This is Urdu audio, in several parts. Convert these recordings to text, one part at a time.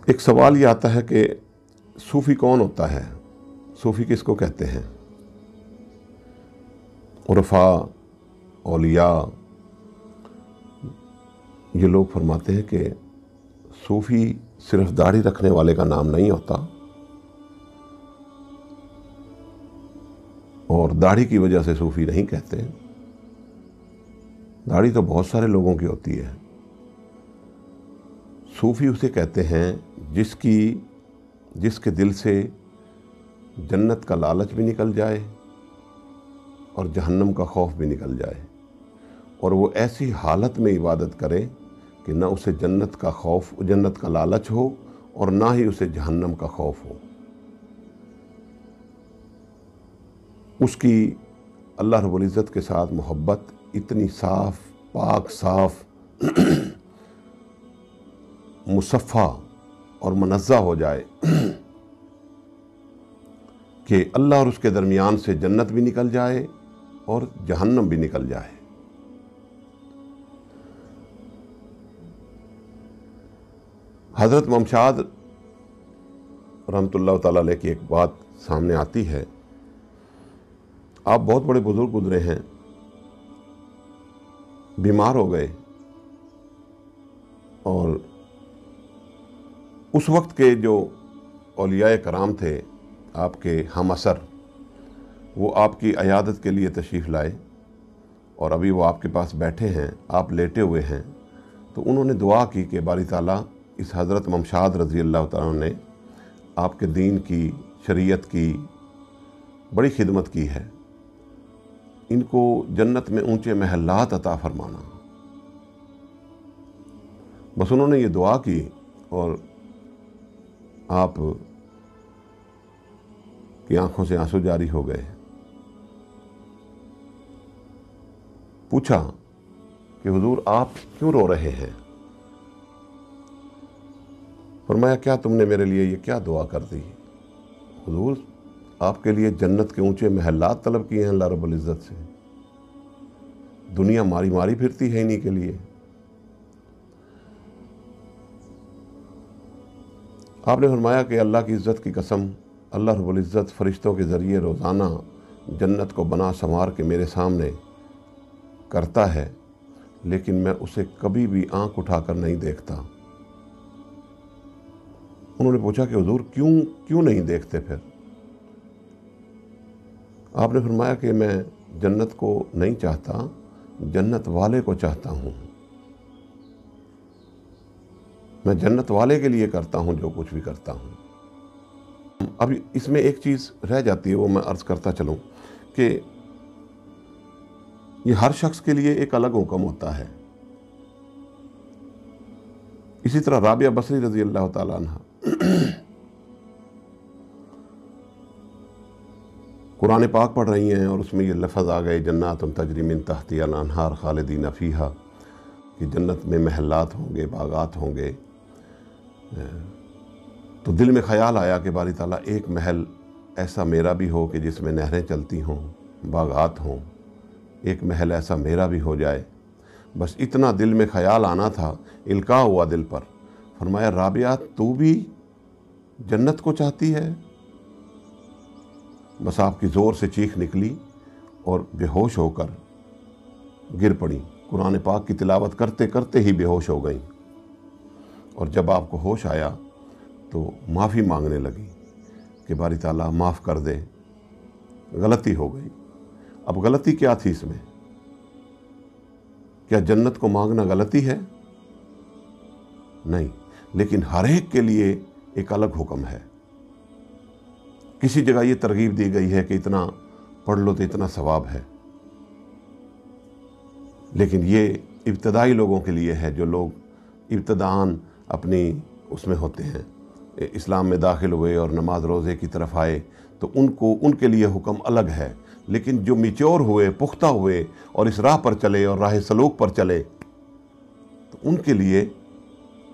ایک سوال یہ آتا ہے کہ صوفی کون ہوتا ہے، صوفی کس کو کہتے ہیں؟ عرفاء، اولیاء، یہ لوگ فرماتے ہیں کہ صوفی صرف داڑھی رکھنے والے کا نام نہیں ہوتا، اور داڑھی کی وجہ سے صوفی نہیں کہتے۔ داڑھی تو بہت سارے لوگوں کی ہوتی ہے۔ صوفی اسے کہتے ہیں جس کے دل سے جنت کا لالچ بھی نکل جائے اور جہنم کا خوف بھی نکل جائے، اور وہ ایسی حالت میں عبادت کرے کہ نہ اسے جنت کا لالچ ہو اور نہ ہی اسے جہنم کا خوف ہو۔ اس کی اللہ رب العزت کے ساتھ محبت اتنی صاف، پاک صاف، مصفہ اور منزہ ہو جائے کہ اللہ اور اس کے درمیان سے جنت بھی نکل جائے اور جہنم بھی نکل جائے۔ حضرت ممشاد رحمۃ اللہ تعالیٰ علیہ کی ایک بات سامنے آتی ہے۔ آپ بہت بڑے بزرگ گزرے ہیں، بیمار ہو گئے، اور اس وقت کے جو اولیاء کرام تھے آپ کے ہم اثر، وہ آپ کی عیادت کے لیے تشریف لائے، اور ابھی وہ آپ کے پاس بیٹھے ہیں، آپ لیٹے ہوئے ہیں، تو انہوں نے دعا کی کہ باری تعالیٰ اس حضرت ممشاد رضی اللہ تعالیٰ نے آپ کے دین کی، شریعت کی بڑی خدمت کی ہے، ان کو جنت میں اونچے محلات عطا فرمانا۔ بس انہوں نے یہ دعا کی اور آپ کی آنکھوں سے آنسو جاری ہو گئے۔ پوچھا کہ حضور آپ کیوں رو رہے ہیں؟ فرمایا کیا تم نے میرے لیے یہ کیا دعا کر دی؟ حضور آپ کے لیے جنت کے اونچے محلات طلب کیے ہیں اللہ رب العزت سے، دنیا ماری ماری پھرتی ہے انہی کے لیے۔ آپ نے فرمایا کہ اللہ کی عزت کی قسم، اللہ رب العزت فرشتوں کے ذریعے روزانہ جنت کو بنا سنوار کے میرے سامنے کرتا ہے، لیکن میں اسے کبھی بھی آنکھ اٹھا کر نہیں دیکھتا۔ انہوں نے پوچھا کہ حضور کیوں نہیں دیکھتے پھر؟ آپ نے فرمایا کہ میں جنت کو نہیں چاہتا، جنت والے کو چاہتا ہوں۔ میں جنت والے کے لیے کرتا ہوں جو کچھ بھی کرتا ہوں۔ اب اس میں ایک چیز رہ جاتی ہے، وہ میں عرض کرتا چلوں کہ یہ ہر شخص کے لیے ایک الگ حکم ہوتا ہے۔ اسی طرح رابعہ بصری رضی اللہ تعالیٰ عنہ قرآن پاک پڑھ رہی ہیں، اور اس میں یہ لفظ آ گئے جنات تجری من تحتہا الانہار خالدین فیہا، کہ جنت میں محلات ہوں گے، باغات ہوں گے۔ تو دل میں خیال آیا کہ باری تعالیٰ ایک محل ایسا میرا بھی ہو کہ جس میں نہریں چلتی ہوں، باغات ہوں، ایک محل ایسا میرا بھی ہو جائے۔ بس اتنا دل میں خیال آنا تھا، القاء ہوا دل پر۔ فرمایا رابعہ تو بھی جنت کو چاہتی ہے؟ بس آپ کی زور سے چیخ نکلی اور بے ہوش ہو کر گر پڑی، قرآن پاک کی تلاوت کرتے کرتے ہی بے ہوش ہو گئیں، اور جب آپ کو ہوش آیا تو معافی مانگنے لگی کہ باری تعالیٰ معاف کر دے، غلطی ہو گئی۔ اب غلطی کیا تھی اس میں؟ کیا جنت کو مانگنا غلطی ہے؟ نہیں، لیکن ہر ایک کے لیے ایک الگ حکم ہے۔ کسی جگہ یہ ترغیب دی گئی ہے کہ اتنا پڑھ لو تو اتنا ثواب ہے، لیکن یہ ابتدائی لوگوں کے لیے ہے، جو لوگ ابتداً اپنی اس میں ہوتے ہیں، اسلام میں داخل ہوئے اور نماز روزے کی طرف آئے، تو ان کے لیے حکم الگ ہے۔ لیکن جو میچور ہوئے، پختہ ہوئے اور اس راہ پر چلے اور راہ سلوک پر چلے، تو ان کے لیے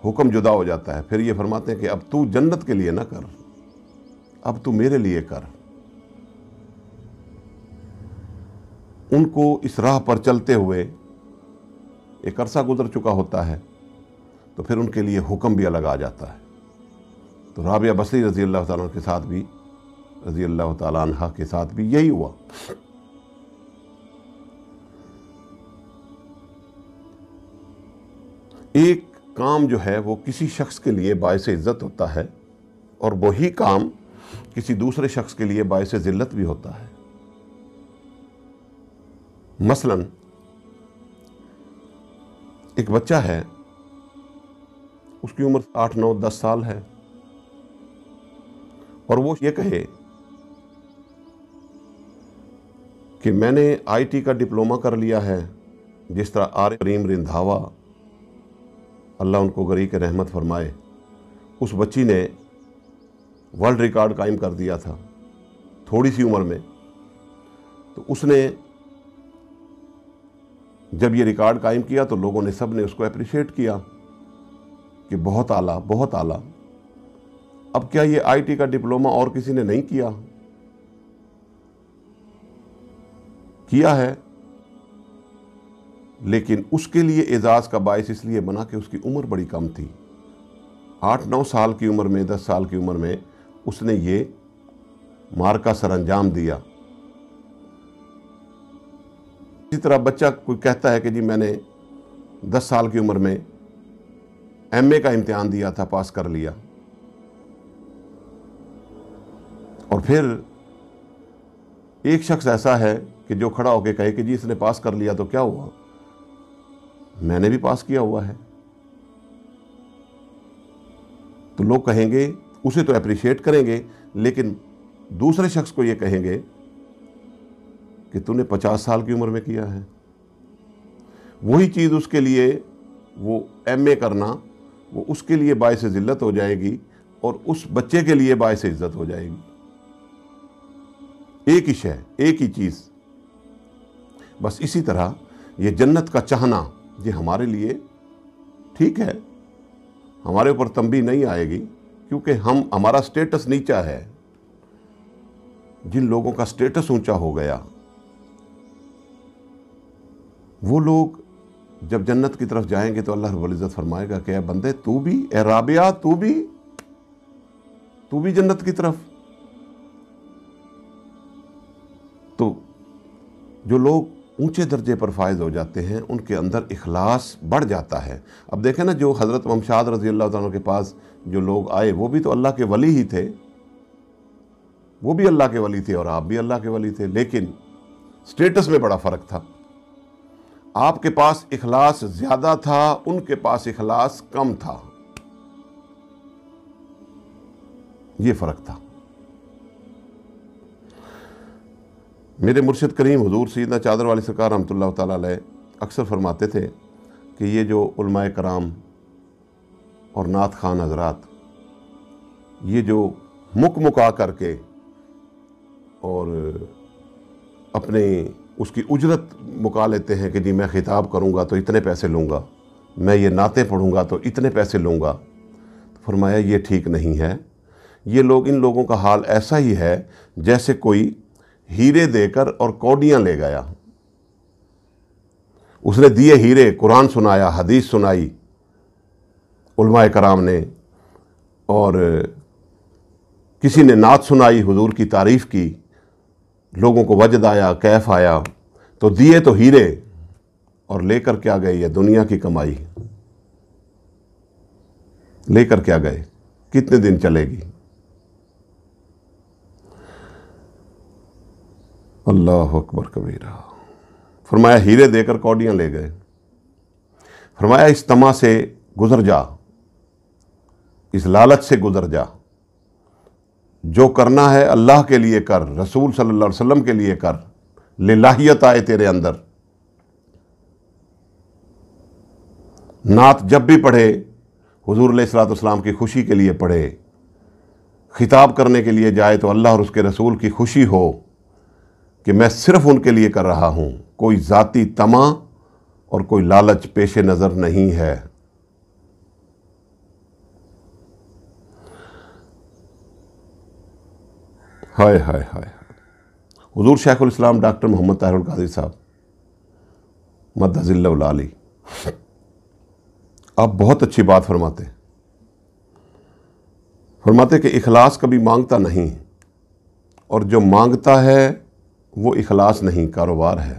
حکم جدا ہو جاتا ہے۔ پھر یہ فرماتے ہیں کہ اب تو جنت کے لیے نہ کر، اب تو میرے لیے کر۔ ان کو اس راہ پر چلتے ہوئے ایک عرصہ گزر چکا ہوتا ہے، تو پھر ان کے لیے حکم بھی الگ آ جاتا ہے۔ تو رابعہ بصری رضی اللہ تعالیٰ عنہ کے ساتھ بھی رضی اللہ تعالیٰ عنہ کے ساتھ بھی یہی ہوا۔ ایک کام جو ہے وہ کسی شخص کے لیے باعث عزت ہوتا ہے اور وہی کام کسی دوسرے شخص کے لیے باعث ذلت بھی ہوتا ہے۔ مثلا ایک بچہ ہے، اس کی عمر 8 9 10 سال ہے، اور وہ یہ کہے کہ میں نے آئی ٹی کا ڈپلومہ کر لیا ہے، جس طرح آر کریم رندھاوا اللہ ان کو غریق رحمت فرمائے، اس بچی نے ورلڈ ریکارڈ قائم کر دیا تھا تھوڑی سی عمر میں۔ تو اس نے جب یہ ریکارڈ قائم کیا تو لوگوں نے سب نے اس کو اپریشیٹ کیا کہ بہت اعلیٰ بہت اعلیٰ۔ اب کیا یہ آئی ٹی کا ڈپلومہ اور کسی نے نہیں کیا ہے، لیکن اس کے لیے اعزاز کا باعث اس لیے بنا کہ اس کی عمر بڑی کم تھی۔ 8 9 سال کی عمر میں، 10 سال کی عمر میں اس نے یہ معرکہ سر انجام دیا۔ اسی طرح بچہ کوئی کہتا ہے کہ جی میں نے 10 سال کی عمر میں ایم اے کا امتحان دیا تھا، پاس کر لیا، اور پھر ایک شخص ایسا ہے کہ جو کھڑا ہو کے کہے کہ جی اس نے پاس کر لیا تو کیا ہوا، میں نے بھی پاس کیا ہوا ہے، تو لوگ کہیں گے، اسے تو اپریشیٹ کریں گے، لیکن دوسرے شخص کو یہ کہیں گے کہ تو نے 50 سال کی عمر میں کیا ہے۔ وہی چیز اس کے لیے، وہ ایم اے کرنا، وہ اس کے لیے باعث ذلت ہو جائے گی اور اس بچے کے لیے باعث عزت ہو جائے گی۔ ایک ہی شے، ایک ہی چیز۔ بس اسی طرح یہ جنت کا چاہنا یہ ہمارے لیے ٹھیک ہے، ہمارے اوپر تنبیہ نہیں آئے گی، کیونکہ ہمارا سٹیٹس نیچا ہے۔ جن لوگوں کا سٹیٹس اونچا ہو گیا، وہ لوگ جب جنت کی طرف جائیں گے تو اللہ رب العزت فرمائے گا کہ اے بندے تو بھی، اے رابعہ تو بھی جنت کی طرف۔ تو جو لوگ اونچے درجے پر فائز ہو جاتے ہیں ان کے اندر اخلاص بڑھ جاتا ہے۔ اب دیکھیں نا، جو حضرت ممشاد رضی اللہ تعالیٰ کے پاس جو لوگ آئے وہ بھی تو اللہ کے ولی ہی تھے، وہ بھی اللہ کے ولی تھے اور آپ بھی اللہ کے ولی تھے، لیکن سٹیٹس میں بڑا فرق تھا۔ آپ کے پاس اخلاص زیادہ تھا، ان کے پاس اخلاص کم تھا، یہ فرق تھا۔ میرے مرشد کریم حضور سیدنا چادر والی سرکار رحمۃ اللہ تعالیٰ علیہ اکثر فرماتے تھے کہ یہ جو علماء کرام اور نعت خوان حضرات یہ جو مکا کر کے اور اپنے اس کی اجرت مکا لیتے ہیں کہ جی میں خطاب کروں گا تو اتنے پیسے لوں گا، میں یہ نعتیں پڑھوں گا تو اتنے پیسے لوں گا، تو فرمایا یہ ٹھیک نہیں ہے۔ یہ لوگ، ان لوگوں کا حال ایسا ہی ہے جیسے کوئی ہیرے دے کر اور کوڈیاں لے گیا۔ اس نے دیے ہیرے، قرآن سنایا، حدیث سنائی علماء کرام نے، اور کسی نے نعت سنائی، حضور کی تعریف کی، لوگوں کو وجد آیا، کیف آیا، تو دیے تو ہیرے اور لے کر کیا گئے؟ یہ دنیا کی کمائی لے کر کیا گئے؟ کتنے دن چلے گی؟ اللہ اکبر کبیرہ۔ فرمایا ہیرے دے کر کوڈیاں لے گئے۔ فرمایا اس طمع سے گزر جا، اس لالچ سے گزر جا، جو کرنا ہے اللہ کے لیے کر، رسول صلی اللہ علیہ وسلم کے لیے کر، للہیت آئے تیرے اندر۔ نعت جب بھی پڑھے حضور علیہ الصلوۃ والسلام کی خوشی کے لیے پڑھے، خطاب کرنے کے لیے جائے تو اللہ اور اس کے رسول کی خوشی ہو کہ میں صرف ان کے لیے کر رہا ہوں، کوئی ذاتی طمع اور کوئی لالچ پیش نظر نہیں ہے۔ ہائے ہائے ہائے۔ حضور شیخ الاسلام ڈاکٹر محمد طاہر القادری صاحب مدہ ذلہ العالی، آپ بہت اچھی بات فرماتے ہیں۔ فرماتے کہ اخلاص کبھی مانگتا نہیں، اور جو مانگتا ہے وہ اخلاص نہیں، کاروبار ہے۔